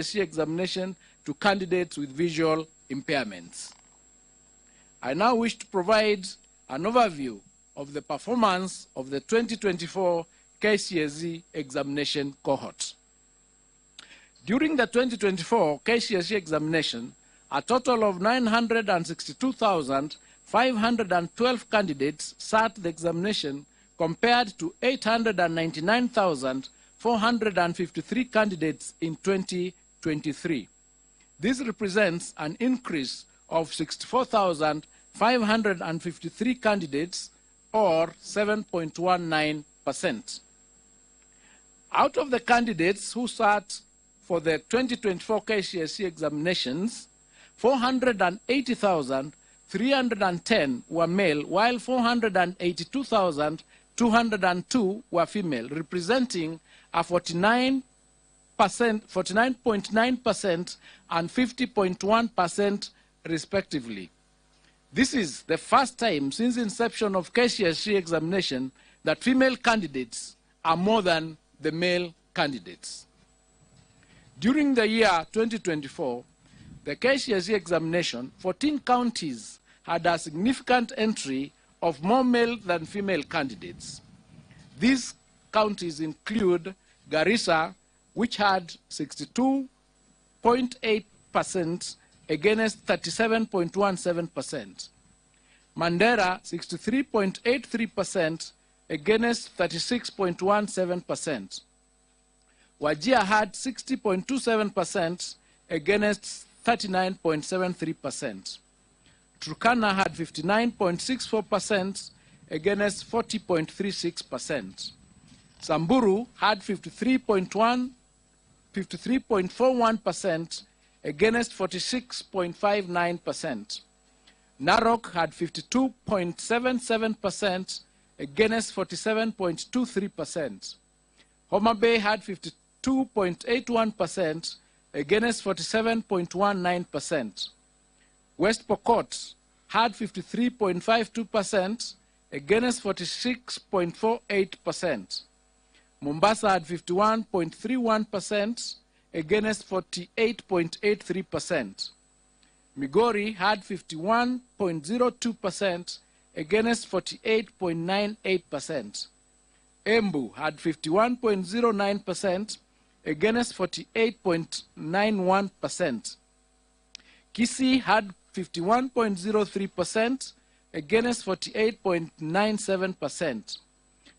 KCSE examination to candidates with visual impairments. I now wish to provide an overview of the performance of the 2024 KCSE examination cohort. During the 2024 KCSE examination, a total of 962,512 candidates sat the examination compared to 899,453 candidates in 2023. This represents an increase of 64,553 candidates, or 7.19%. Out of the candidates who sat for the 2024 KCSE examinations, 480,310 were male, while 482,202 were female, representing a 49.9% and 50.1% respectively. This is the first time since inception of KCSE examination that female candidates are more than the male candidates. During the year 2024, the KCSE examination, 14 counties had a significant entry of more male than female candidates. These counties include Garissa, which had 62.8% against 37.17%. Mandera, 63.83% against 36.17%. Wajir had 60.27% against 39.73%. Turkana had 59.64% against 40.36%. Samburu had 53.41% against 46.59%. Narok had 52.77% against 47.23%. Homa Bay had 52.81% against 47.19%. West Pokot had 53.52% against 46.48%. Mombasa had 51.31% against 48.83%. Migori had 51.02% against 48.98%. Embu had 51.09% against 48.91%. Kisii had 51.03% against 48.97%.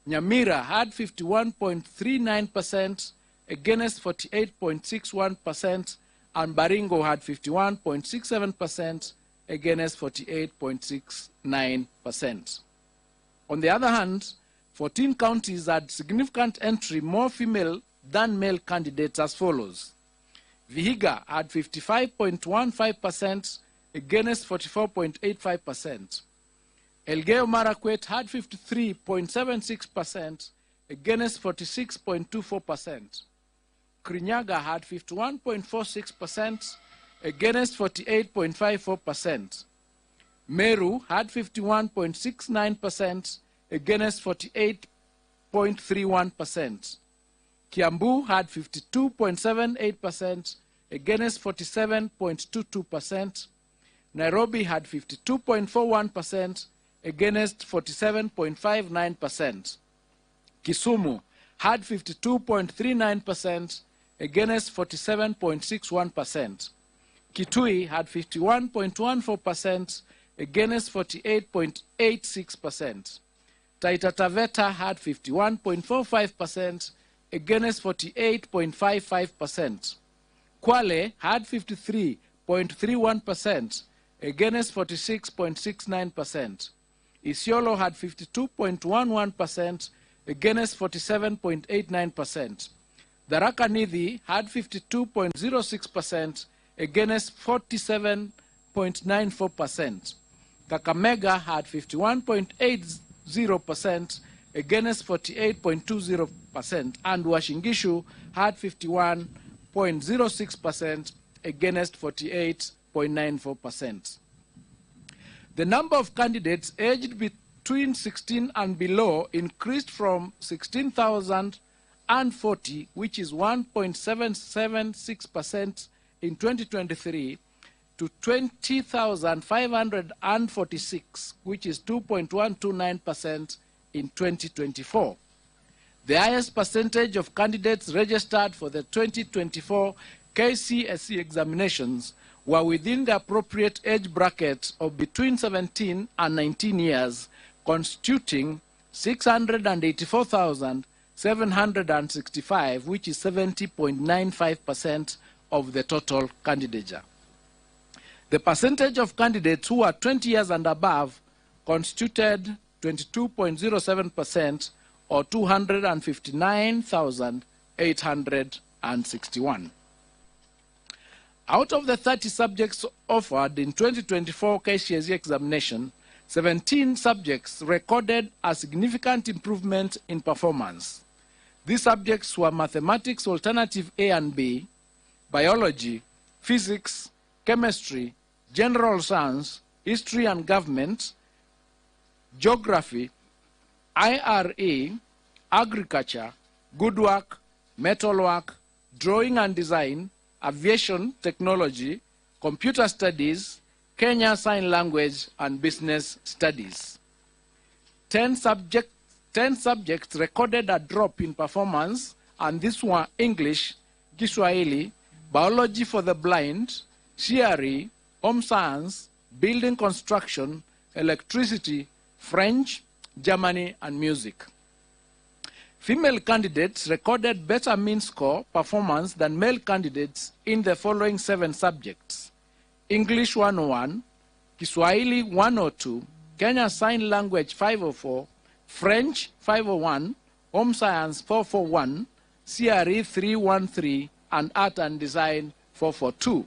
Nyamira had 51.39% against 48.61%, and Baringo had 51.67% against 48.69%. On the other hand, 14 counties had significant entry more female than male candidates as follows. Vihiga had 55.15% against 44.85%. Elgeyo Marakwet had 53.76% against 46.24%. Kirinyaga had 51.46% against 48.54%. Meru had 51.69% against 48.31%. Kiambu had 52.78% against 47.22%. Nairobi had 52.41% against 47.59%. Kisumu had 52.39% against 47.61%. Kitui had 51.14% against 48.86%. Taita Taveta had 51.45% against 48.55%. Kwale had 53.31% against 46.69%. Isiolo had 52.11% against 47.89%. Tharaka Nithi had 52.06% against 47.94%. Kakamega had 51.80% against 48.20%, and Uasin Gishu had 51.06% against 48.94%. The number of candidates aged between 16 and below increased from 16,000 540, which is 1.776% in 2023, to 20,546, which is 2.129% in 2024. The highest percentage of candidates registered for the 2024 KCSE examinations were within the appropriate age bracket of between 17 and 19 years, constituting 684,765, which is 70.95% of the total candidature. The percentage of candidates who are 20 years and above constituted 22.07%, or 259,861. Out of the 30 subjects offered in 2024 KCSE examination, 17 subjects recorded a significant improvement in performance. These subjects were mathematics alternative A and B, biology, physics, chemistry, general science, history and government, geography, IRA, agriculture, woodwork, metalwork, drawing and design, aviation technology, computer studies, Kenya Sign Language, and business studies. 10 subjects recorded a drop in performance, and these were English, Kiswahili, biology for the blind, CRE, home science, building construction, electricity, French, Germany, and music. Female candidates recorded better mean score performance than male candidates in the following 7 subjects: English 101, Kiswahili 102, Kenya Sign Language 504, French 501, Home Science 441, CRE 313, and Art and Design 442.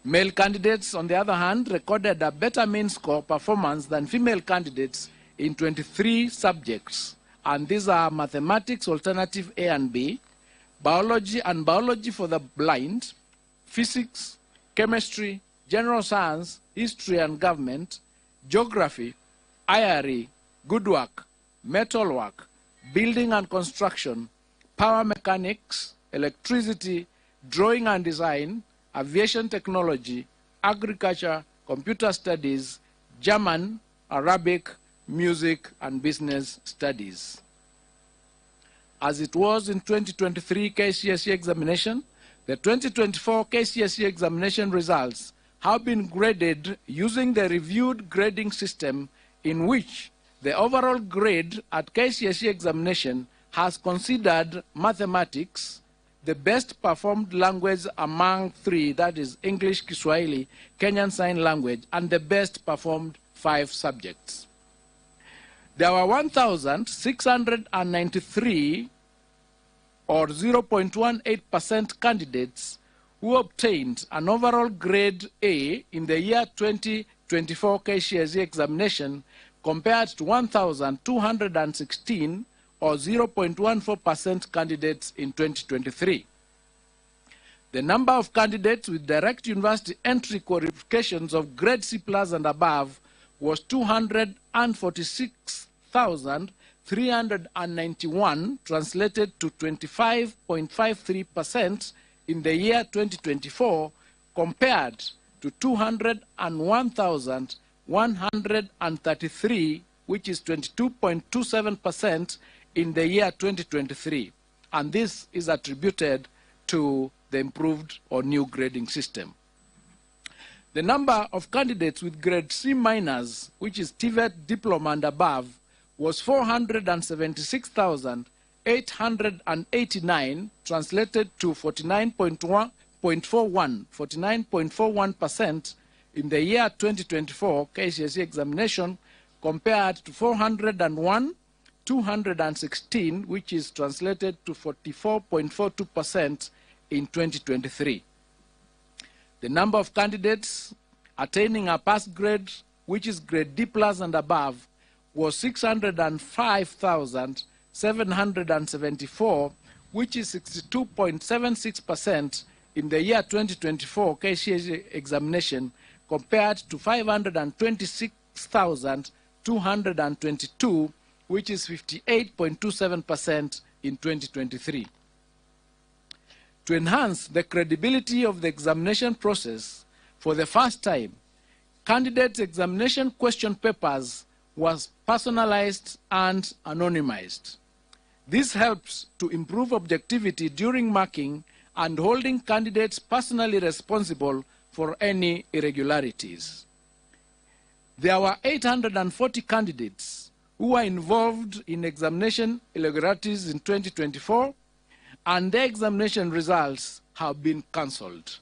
Male candidates, on the other hand, recorded a better mean score performance than female candidates in 23 subjects, and these are mathematics alternative A and B, biology and biology for the blind, physics, chemistry, general science, history and government, geography, IRE, woodwork, metalwork, building and construction, power mechanics, electricity, drawing and design, aviation technology, agriculture, computer studies, German, Arabic, music, and business studies. As it was in 2023 KCSE examination, the 2024 KCSE examination results have been graded using the reviewed grading system, in which the overall grade at KCSE examination has considered mathematics the best performed language among 3, that is English, Kiswahili, Kenyan Sign Language, and the best performed 5 subjects. There were 1,693, or 0.18% candidates who obtained an overall grade A in the year 2024 KCSE examination, compared to 1,216, or 0.14% candidates in 2023. The number of candidates with direct university entry qualifications of grade C+ and above was 246,391, translated to 25.53% in the year 2024, compared to 201,133, which is 22.27% in the year 2023. And this is attributed to the improved or new grading system. The number of candidates with grade C-, which is TVET diploma and above, was 476,889, translated to 49.41% in the year 2024 KCSE examination, compared to 401,216, which is translated to 44.42% in 2023. The number of candidates attaining a pass grade, which is grade D+ and above, was 605,774, which is 62.76% in the year 2024 KCSE examination, compared to 526,222, which is 58.27% in 2023. To enhance the credibility of the examination process, for the first time, candidates' examination question papers was personalized and anonymized. This helps to improve objectivity during marking and holding candidates personally responsible for any irregularities. There were 840 candidates who were involved in examination irregularities in 2024, and their examination results have been cancelled.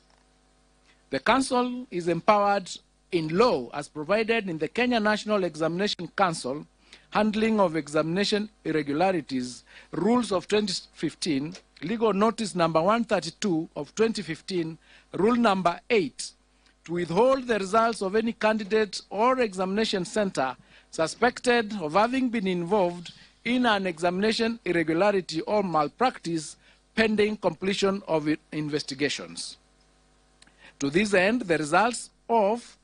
The Council is empowered in law as provided in the Kenya National Examination Council, Handling of Examination Irregularities, Rules of 2015, Legal Notice number 132 of 2015, Rule number 8, to withhold the results of any candidate or examination center suspected of having been involved in an examination irregularity or malpractice pending completion of investigations. To this end, the results of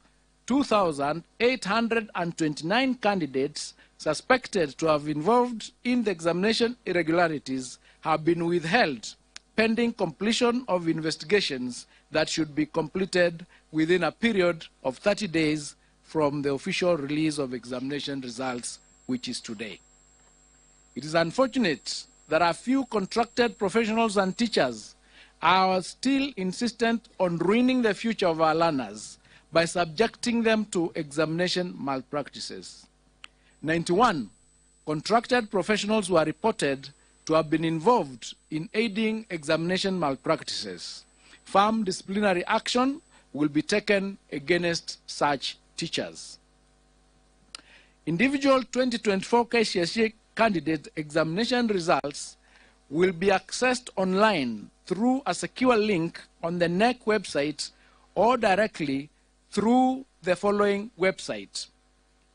2,829 candidates suspected to have involved in the examination irregularities have been withheld pending completion of investigations that should be completed within a period of 30 days from the official release of examination results, which is today. It is unfortunate that a few contracted professionals and teachers are still insistent on ruining the future of our learners by subjecting them to examination malpractices. 91 contracted professionals were reported to have been involved in aiding examination malpractices. Firm disciplinary action will be taken against such teachers. Individual 2024 KCSE candidate examination results will be accessed online through a secure link on the NEC website or directly through the following website: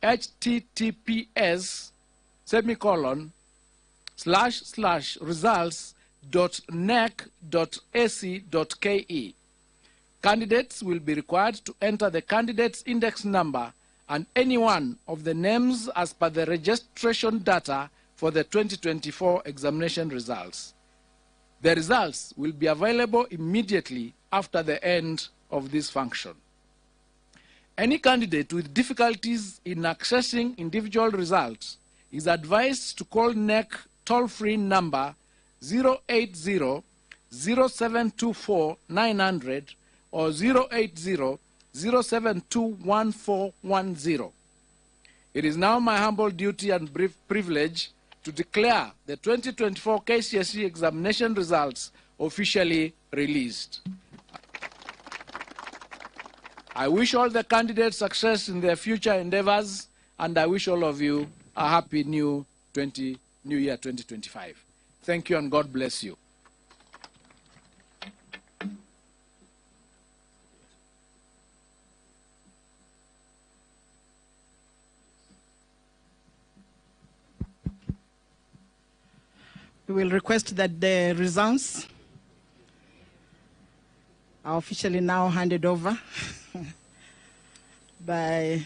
https://results.nec.ac.ke. Candidates will be required to enter the candidate's index number and any one of the names as per the registration data for the 2024 examination results. The results will be available immediately after the end of this function. Any candidate with difficulties in accessing individual results is advised to call NEC toll-free number 080-0724-900 or 080-0721-410. It is now my humble duty and privilege to declare the 2024 KCSE examination results officially released. I wish all the candidates success in their future endeavors, and I wish all of you a happy new year 2025. Thank you and God bless you. We will request that the results are officially now handed over by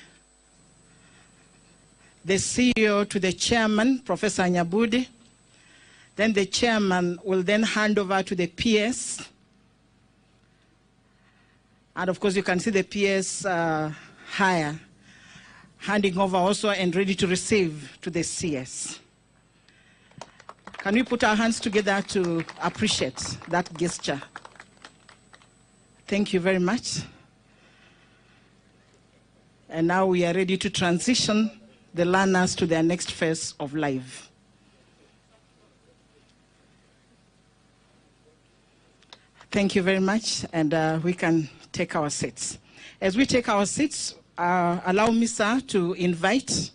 the CEO to the chairman, Professor Nyabudi. Then the chairman will then hand over to the PS. And of course, you can see the PS higher, handing over also and ready to receive to the CS. Can we put our hands together to appreciate that gesture? Thank you very much. And now we are ready to transition the learners to their next phase of life. Thank you very much, and we can take our seats. As we take our seats, allow me, sir, to invite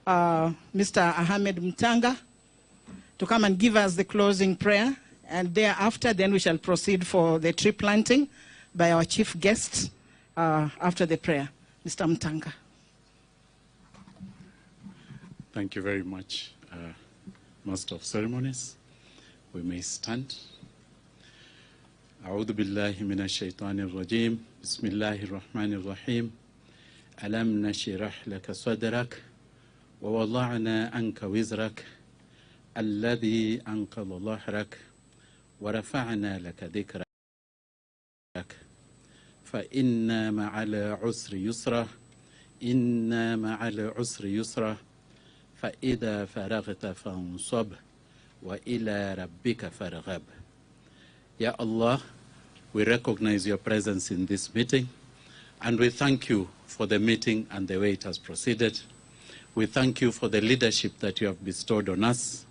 Mr. Ahmed Mtanga to come and give us the closing prayer, and thereafter then we shall proceed for the tree planting by our chief guest after the prayer. Mr. Mtanga. Thank you very much, Master of Ceremonies. We may stand. أعوذ بالله من الشيطان الرجيم بسم الله الرحمن الرحيم ألم نشرح لك صدرك ووضعنا عنك وزرك الذي أنقذ ظهرك ورفعنا لك ذكرك فإن مع العسر يسرا إن مع العسر يسرا فإذا فرغت فانصب وإلى ربك فارغب. Ya Allah, we recognize your presence in this meeting, and we thank you for the meeting and the way it has proceeded. We thank you for the leadership that you have bestowed on us,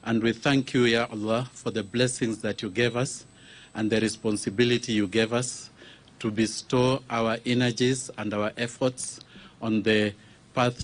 and we thank you, Ya Allah, for the blessings that you gave us and the responsibility you gave us to bestow our energies and our efforts on the path